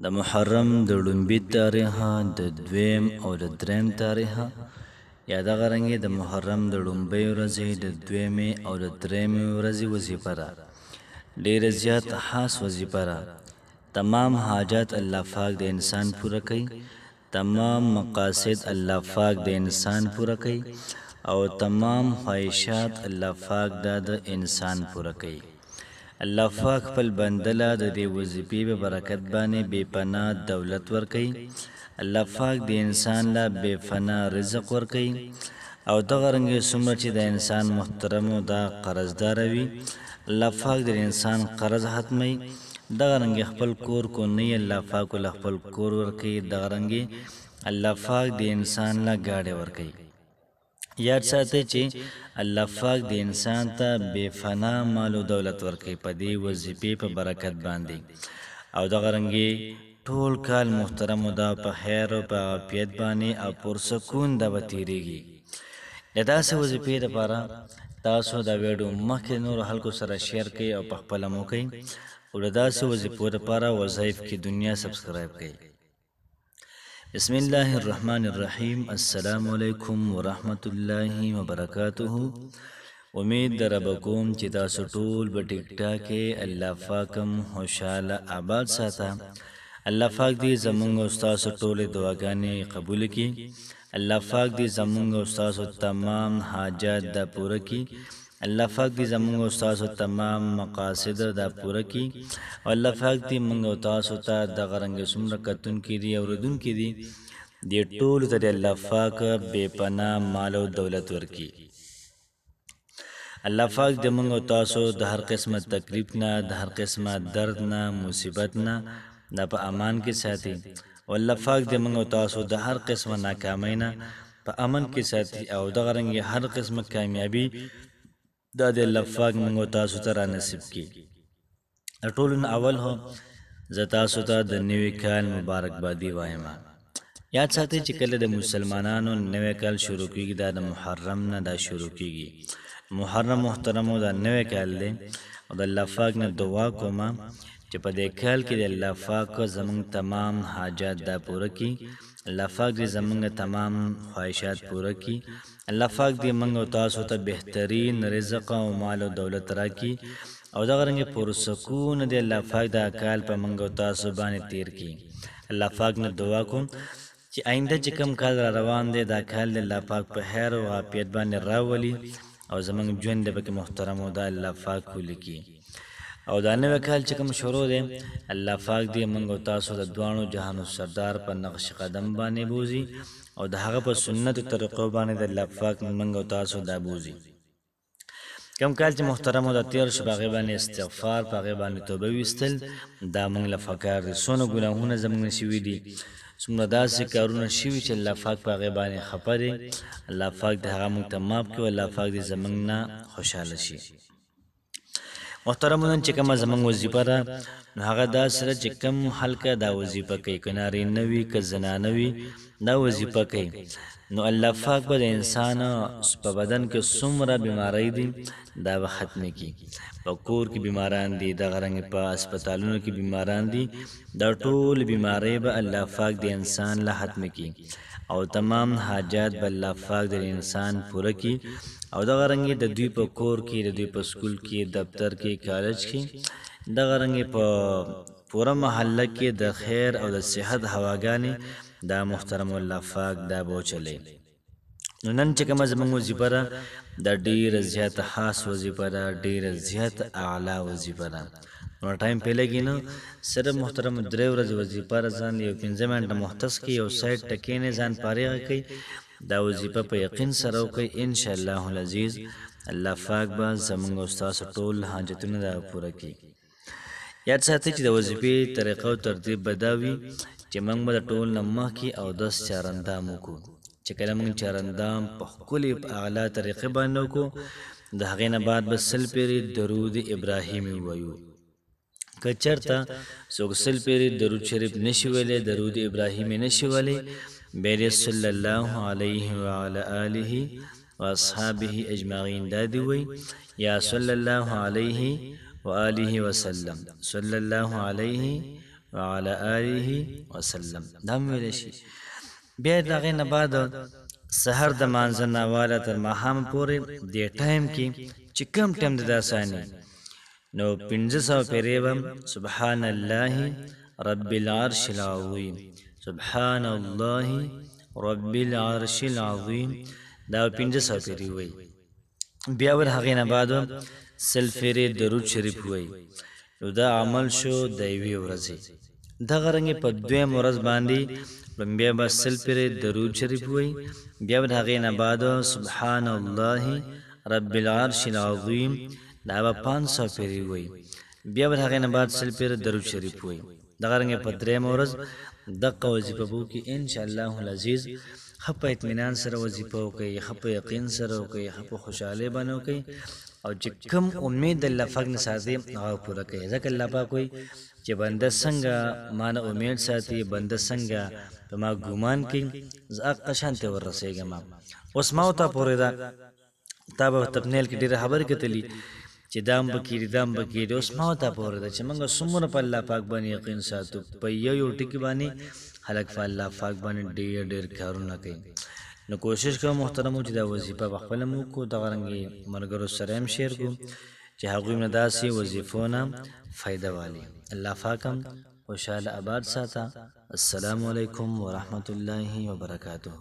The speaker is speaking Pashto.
د محرم د لومبي تاریخه د دویم او د دریم تاریخه یا دغه رنګې د محرم د لومبۍ ورځې د دویمې او د درېمې ورځې وظیفه ده. ډېره زیات خاص وظیفه ده. تمام حاجات الله پاک د انسان پوره کوي، تمام مقاصد الله پاک د انسان پوره کوي او تمام خواهشات الله پاک د انسان پوره کوي. الله پاک خپل بندله د دې وظیفې په برکت باندې بے پناه دولت ورکوي. الله پاک د انسان لا بے پناه رزق ورکوي او دغه رنګې څومره چې د انسان محترمو دا قرضدار وي، الله پاک د انسان قرض ختموي. دغه رنګې خپل کور کو نه الله پاک له خپل کور ورکوي. دغه رنګې الله پاک د انسان لا گاډي ورکوي. یاد ساتئ چې الله پاک د انسان ته بے فنا مال او دولت ورکوي په دې وظیفې په برکت باندې او دغه رنګې ټول کال محترم دا په خیر او په عافیت باندې او پر سکون دا به تیریږي. د داسې وظیفې لپاره تاسو دا ویډیو مخکې نور خلکو سره شیر کړئ او په خپله مو کوئ او د داسې وظیفو لپاره وظایف کې دنیا سبسکرایب کړئ. بسم الله الرحمن الرحیم. السلام علیکم ورحمت الله وبرکاته. امید در بکوم چې تاسو ټول په ټیک ټاک کې الله پاکم خوشاله آباد ساته. الله پاک دې زمونږ او تاسو ټول دعاګانې قبول کړي. الله پاک دې زمونږ او تاسو تمام حاجات دا پوره کړي. الله پاک دې زمونږ او تاسو تمام مقاصد دا پوره کړي او الله پاک دې موږ او تاسو ته دغه رنګې څومره کتونکي دي اورېدونکي دي دې ټولو ته الله پاک بې پناه مال او دولت ورکړي. الله پاک دې موږ او تاسو د هر قسمه تکلیف نه، د هر قسمه درد نه، مصیبت نه دا په امان کې ساتي او الله پاک دې موږ او تاسو د هر قسمه ناکامۍ نه په امن کې ساتي او دغه رنګې هر قسمه کامیابي دا د الله پاک موږ تاسو ته را نصیب کړي. د ټولو نه اول هو زه تاسو ته د نوي کال مبارکبادي وایم. یاد ساتئ چې کله د مسلمانانو نوی کال شروع کېږي دا د محرم نه دا شروع کېږي. محرم محترمو دا نوی کال دی او د الله پاک نه دعا کوم چې په دې کال کې د الله پاک زموږ تمام حاجات دا پوره کړي. الله پاک دې زموږ تمام خواهشات پوره کړي. الله پاک دې موږ او تاسو ته بهترین رزق او مال او دولت راکړي او دغه رنګې پرسکون دې الله پاک دا کال په موږ او تاسو باندې تیر کړي. الله پاک نه دعا کوم چې آینده چې کوم کال را روان دی دا کال د الله پاک په خیر او عافیت باندې راولي او زموږ ژوند دې پکې محترم او دا الله پاک ولیکي. او دا نوی کال چې کوم شروع دی الله پاک دې موږ او تاسو د دوانو جهانو سردار په نقش قدم باندې بوزي او د هغه په سنتو طریقو باندې د الله پاک موږ او تاسو دا بوزي. کوم کال چې محترم او د تیر شو په هغې باندې استغفار، په هغې باندې توبه ویستل دا موږ له پکار دي. څونه ګناهونه زموږ نه شوي دي، څومره داسې کارونه شوي چې الله پاک په هغې باندې خفه دی. الله پاک د هغه موږ ته معاف کړي او الله پاک دې زموږ نه خوشحاله شي. محترمو نن چې کومه زموږ وظیفه ده نو هغه داسې ده چې کوم هلکه دا وظیفه کوي، که نارینه وي که زنانه وي دا وظیفه کوي نو الله پاک به د انسان په بدن کې څومره بیماری دي دا به ختمې کړي. په کور کې بیماران دي، دغه رنګې په هسپتالونو کې بیماران دي، دا ټول بیماری به الله پاک د انسان له ختمې کړي او تمام حاجات به الله پاک د انسان پوره کړي او دغه رنګې د دوی په کور کې، د دوی په سکول کې، دفتر کې، کالج کې، دغه رنګې په پوره محله کې د خیر او د صحت هواګانې دا محترم الله پاک دا به وچلي. نو نن چې کومه زموږ وظیفه ده دا ډېره زیاته خاص وظیفه ده، ډېره زیاته اعلی وظیفه ده. نو ټایم پې لګي نو صرف محترم 3 ورځې وظیفه را ځان یو 15 منټه مختص کړي یو سایډ ټکینې ځان فارغه کړي دا وظیفه په یقین سره وکړئ. انشاءالله العزیز الله پاک به زموږ او ستاسو ټول حاجتونه دا پوره کړي. یاد ساتئ چې د وظیفې طریقه او ترتیب به دا وي چې موږ به د ټول نه مخکې اودس چارندام وکړو. چې کله موږ چارندام په ښکلې په اعلی طریقې باندې وکړو د هغې نه بعد به 100 پیرې درود ابراهیمي ووایو. که چېرته څوک 100 پیرې درود شریف نشي ویلی، درود ابراهیمي نشي ویلی، بیا دې صلی الله علیه وعلی آله واصحابه اجمعین دا دی وی یا صلی الله علیه وآله وسلم، صلی الله علیه وعلى آله وسلم دا ویل شي. بیا د هغې نه بعد سحر د مانځه نه واله تر ماښام پورې دې ټایم کې چې کم ټایم د داساني نو 500 پیرې به سبحان الله رب العرش العظیم، سبحان الله رب العرش العظیم، دا 500 پیرې وای. بیا ور هغې نه بعد سل پیرې درود شریف وای. نو دا عمل شو د یوې ورځې. دغه رنګې په دویم ورځ باندې بیا به سل پیرې درود شریف وای. بیا ور هغې نه بعد سبحان الله رب العرش العظیم، دا به 500 پیرې وای. بیا ور هغې نه بعد سل پیرې درود شریف وای. دغه رنګې په درېیمه ورځ دقه وظیفه به وکړي انشاءالله العزیز. ښه په اطمینان سره وظیفه وکړئ، ښه په یقین سره وکړئ، ښه په خوشحالۍ باندې وکړئ، او چې کوم امید د الله پاک نه ساتي هغه پوره کوي. ځکه الله پاک وایي چې بنده څنګه ما نه امید ساتي، بنده څنګه په ما ګمان کوي، زه هغه شانتې وررسېږم. اوس ما ورته پورې ده تا به تپنیل کې ډېرې خبرې کتلي چې دام به کېږي دام به کېږي. اوس ما ورته پورې ده چې موږ څومره په الله پاک باندې یقین ساتو، په یو ټکي باندې خلک په الله پاک باندې ډېر ډېر کارونه کوي. نو کوشش کوم محترمو چې دا وظیفه په خپله مو وکړو، دغه رنګې ملګرو سره هم شیر کړو چې هغوی هم داسې وظیفو نه فایده والي. الله پاک هم خوشحاله آباد ساته. السلام علیکم ورحمة الله وبرکاته.